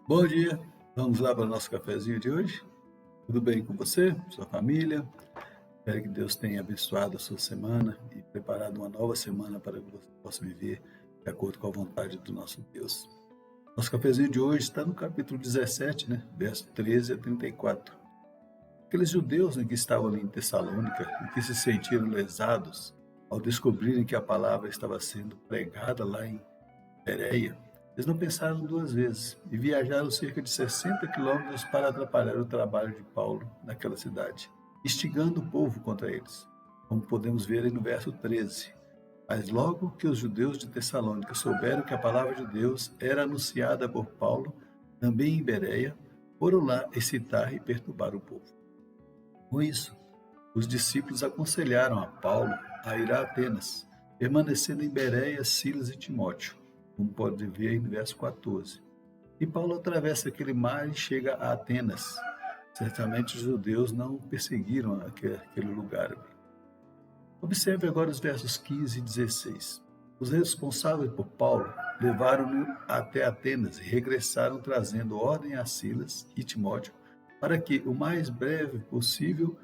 Bom dia, vamos lá para o nosso cafezinho de hoje? Tudo bem com você, sua família? Espero que Deus tenha abençoado a sua semana e preparado uma nova semana para que você possa viver de acordo com a vontade do nosso Deus. Nosso cafezinho de hoje está no capítulo 17, né? Verso 13 a 34. Aqueles judeus, né, que estavam ali em Tessalônica e que se sentiram lesados ao descobrirem que a palavra estava sendo pregada lá em Bereia, eles não pensaram duas vezes e viajaram cerca de 60 quilômetros para atrapalhar o trabalho de Paulo naquela cidade, instigando o povo contra eles, como podemos ver aí no verso 13. Mas logo que os judeus de Tessalônica souberam que a palavra de Deus era anunciada por Paulo, também em Bereia, foram lá excitar e perturbar o povo. Com isso, os discípulos aconselharam a Paulo a ir a Atenas, permanecendo em Bereia, Silas e Timóteo, como pode ver aí no verso 14. E Paulo atravessa aquele mar e chega a Atenas. Certamente os judeus não perseguiram aquele lugar. Observe agora os versos 15 e 16. Os responsáveis por Paulo levaram-no até Atenas e regressaram trazendo ordem a Silas e Timóteo para que, o mais breve possível,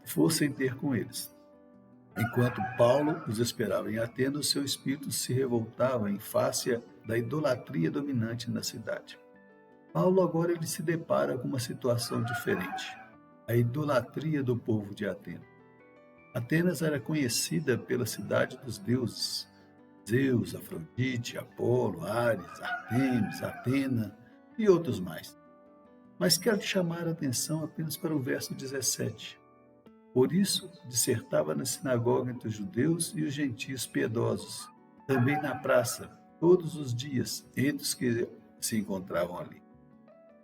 fossem ter com eles. Enquanto Paulo os esperava em Atenas, seu espírito se revoltava em face da idolatria dominante na cidade. Paulo agora ele se depara com uma situação diferente: a idolatria do povo de Atenas. Atenas era conhecida pela cidade dos deuses: Zeus, Afrodite, Apolo, Ares, Artemis, Atena e outros mais. Mas quero chamar a atenção apenas para o verso 17. Por isso, dissertava na sinagoga entre os judeus e os gentios piedosos, também na praça, todos os dias, entre os que se encontravam ali.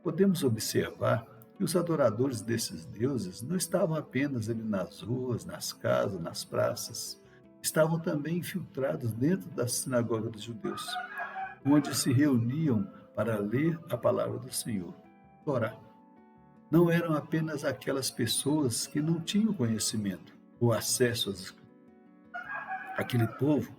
Podemos observar que os adoradores desses deuses não estavam apenas ali nas ruas, nas casas, nas praças, estavam também infiltrados dentro da sinagoga dos judeus, onde se reuniam para ler a palavra do Senhor, Torá. Não eram apenas aquelas pessoas que não tinham conhecimento ou acesso às Escrituras. Aquele povo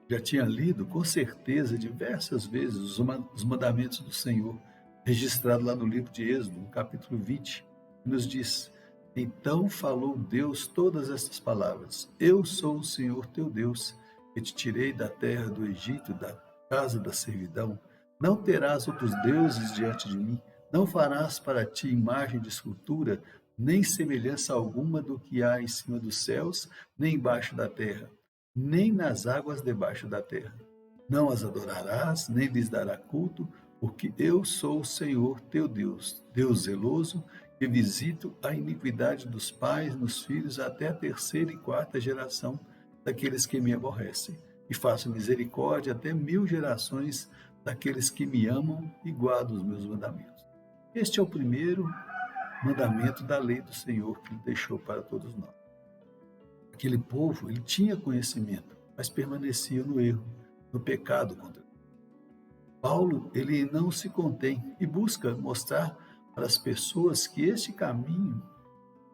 já tinha lido, com certeza, diversas vezes os mandamentos do Senhor, registrado lá no livro de Êxodo, no capítulo 20, que nos diz: Então falou Deus todas estas palavras: Eu sou o Senhor teu Deus, que te tirei da terra do Egito, da casa da servidão. Não terás outros deuses diante de mim, não farás para ti imagem de escultura, nem semelhança alguma do que há em cima dos céus, nem embaixo da terra, nem nas águas debaixo da terra. Não as adorarás, nem lhes dará culto, porque eu sou o Senhor teu Deus, Deus zeloso, que visito a iniquidade dos pais nos filhos até a terceira e quarta geração daqueles que me aborrecem, e faço misericórdia até 1000 gerações daqueles que me amam e guardam os meus mandamentos. Este é o primeiro mandamento da lei do Senhor que ele deixou para todos nós. Aquele povo, ele tinha conhecimento, mas permanecia no erro, no pecado contra Deus. Paulo, ele não se contém e busca mostrar para as pessoas que este caminho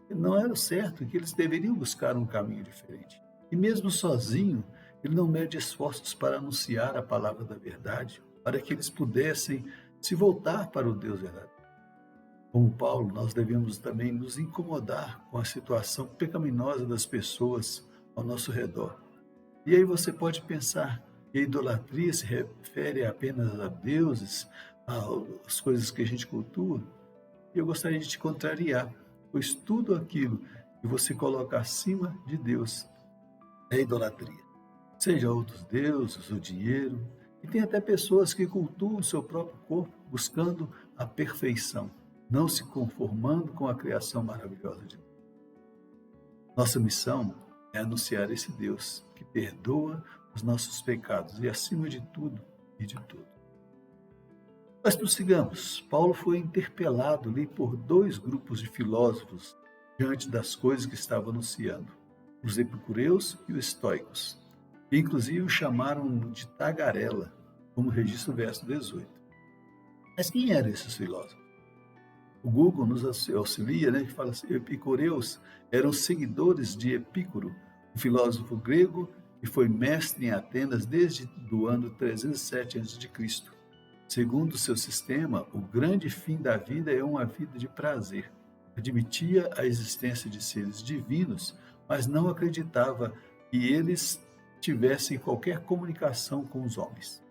não era o certo, que eles deveriam buscar um caminho diferente. E mesmo sozinho, ele não mede esforços para anunciar a palavra da verdade, para que eles pudessem se voltar para o Deus verdadeiro. Como Paulo, nós devemos também nos incomodar com a situação pecaminosa das pessoas ao nosso redor. E aí você pode pensar que a idolatria se refere apenas a deuses, às coisas que a gente cultua. E eu gostaria de te contrariar, pois tudo aquilo que você coloca acima de Deus é idolatria. Seja outros deuses, o dinheiro, e tem até pessoas que cultuam o seu próprio corpo buscando a perfeição, não se conformando com a criação maravilhosa de Deus. Nossa missão é anunciar esse Deus que perdoa os nossos pecados e, acima de tudo e de tudo. Mas prossigamos. Paulo foi interpelado ali por dois grupos de filósofos diante das coisas que estava anunciando: os epicureus e os estoicos. E, inclusive, o chamaram de tagarela, como registra o verso 18. Mas quem eram esses filósofos? O Google nos auxilia, né, que fala assim: epicureus eram seguidores de Epicuro, um filósofo grego que foi mestre em Atenas desde o ano 307 a.C. Segundo seu sistema, o grande fim da vida é uma vida de prazer. Admitia a existência de seres divinos, mas não acreditava que eles tivessem qualquer comunicação com os homens.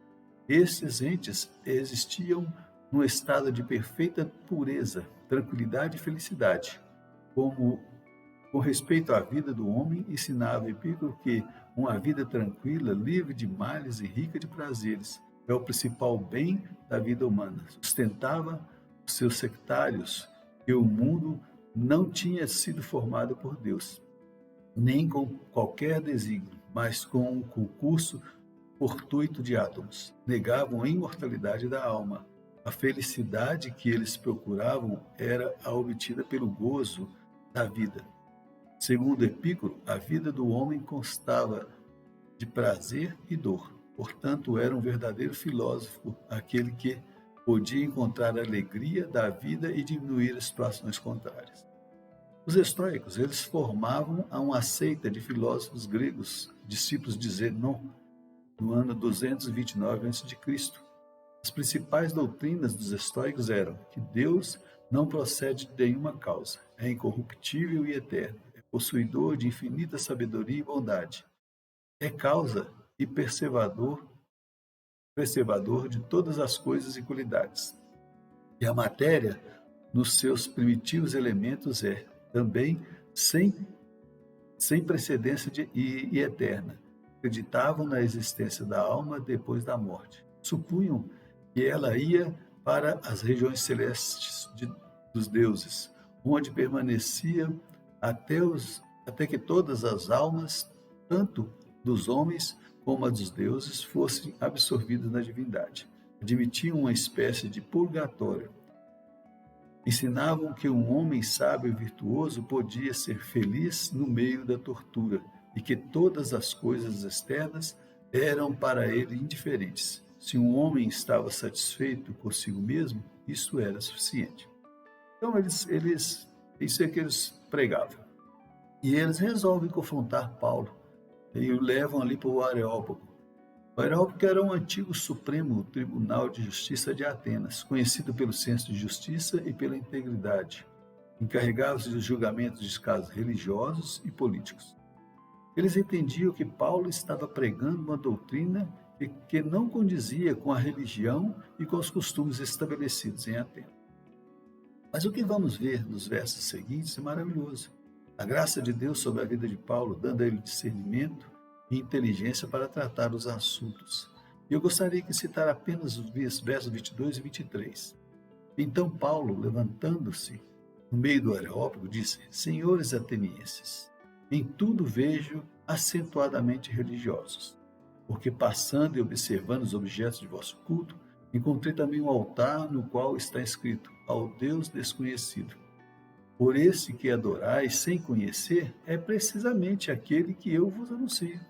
Esses entes existiam num estado de perfeita pureza, tranquilidade e felicidade. Como, com respeito à vida do homem, ensinava Epicuro que uma vida tranquila, livre de males e rica de prazeres é o principal bem da vida humana. Sustentava os seus sectários que o mundo não tinha sido formado por Deus, nem com qualquer desígnio, mas com um concurso fortuito de átomos. Negavam a imortalidade da alma. A felicidade que eles procuravam era a obtida pelo gozo da vida. Segundo Epicuro, a vida do homem constava de prazer e dor. Portanto, era um verdadeiro filósofo, aquele que podia encontrar a alegria da vida e diminuir as situações contrárias. Os estoicos, eles formavam uma seita de filósofos gregos, discípulos de Zenon, no ano 229 a.C. As principais doutrinas dos estoicos eram que Deus não procede de nenhuma causa, é incorruptível e eterno, é possuidor de infinita sabedoria e bondade, é causa e preservador de todas as coisas e qualidades. E a matéria, nos seus primitivos elementos, é também sem precedência e eterna. Acreditavam na existência da alma depois da morte. Supunham que ela ia para as regiões celestes dos deuses, onde permanecia até que todas as almas, tanto dos homens como a dos deuses, fossem absorvidas na divindade. Admitiam uma espécie de purgatório. Ensinavam que um homem sábio e virtuoso podia ser feliz no meio da tortura e que todas as coisas externas eram para ele indiferentes. Se um homem estava satisfeito consigo mesmo, isso era suficiente. Então, isso é que eles pregavam. E eles resolvem confrontar Paulo e o levam ali para o Areópago. O Areópago era um antigo Supremo Tribunal de Justiça de Atenas, conhecido pelo senso de justiça e pela integridade. Encarregava-se dos julgamentos de casos religiosos e políticos. Eles entendiam que Paulo estava pregando uma doutrina que não condizia com a religião e com os costumes estabelecidos em Atenas. Mas o que vamos ver nos versos seguintes é maravilhoso. A graça de Deus sobre a vida de Paulo, dando a ele discernimento e inteligência para tratar os assuntos. E eu gostaria de citar apenas os versos 22 e 23. Então Paulo, levantando-se no meio do Areópago, disse: Senhores atenienses, em tudo vejo acentuadamente religiosos, porque passando e observando os objetos de vosso culto, encontrei também um altar no qual está escrito: ao Deus desconhecido. Por esse que adorais sem conhecer, é precisamente aquele que eu vos anuncio.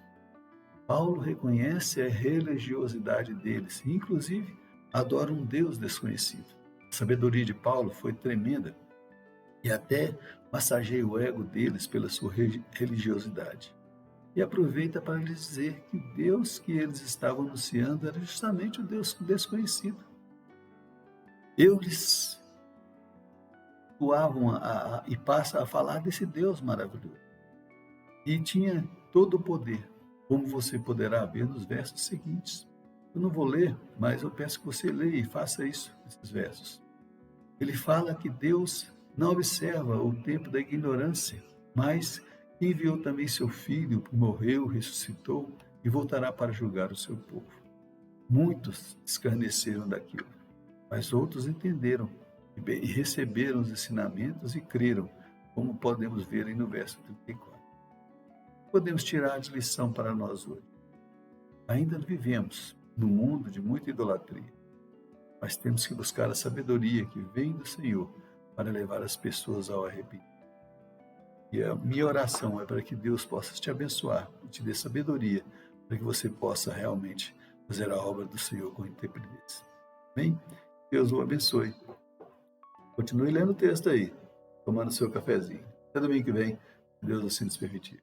Paulo reconhece a religiosidade deles, e inclusive adora um Deus desconhecido. A sabedoria de Paulo foi tremenda e até massageia o ego deles pela sua religiosidade. E aproveita para lhes dizer que o Deus que eles estavam anunciando era justamente o Deus desconhecido. Eles voavam e passa a falar desse Deus maravilhoso. E tinha todo o poder, como você poderá ver nos versos seguintes. Eu não vou ler, mas eu peço que você leia e faça isso, esses versos. Ele fala que Deus não observa o tempo da ignorância, mas enviou também seu Filho, que morreu, ressuscitou e voltará para julgar o seu povo. Muitos escarneceram daquilo, mas outros entenderam e receberam os ensinamentos e creram, como podemos ver aí no verso 34. Podemos tirar de lição para nós hoje. Ainda vivemos num mundo de muita idolatria, mas temos que buscar a sabedoria que vem do Senhor para levar as pessoas ao arrependimento. E a minha oração é para que Deus possa te abençoar e te dê sabedoria para que você possa realmente fazer a obra do Senhor com intrepidez. Amém? Deus o abençoe. Continue lendo o texto aí, tomando seu cafezinho. Até domingo que vem, se Deus assim nos permitir.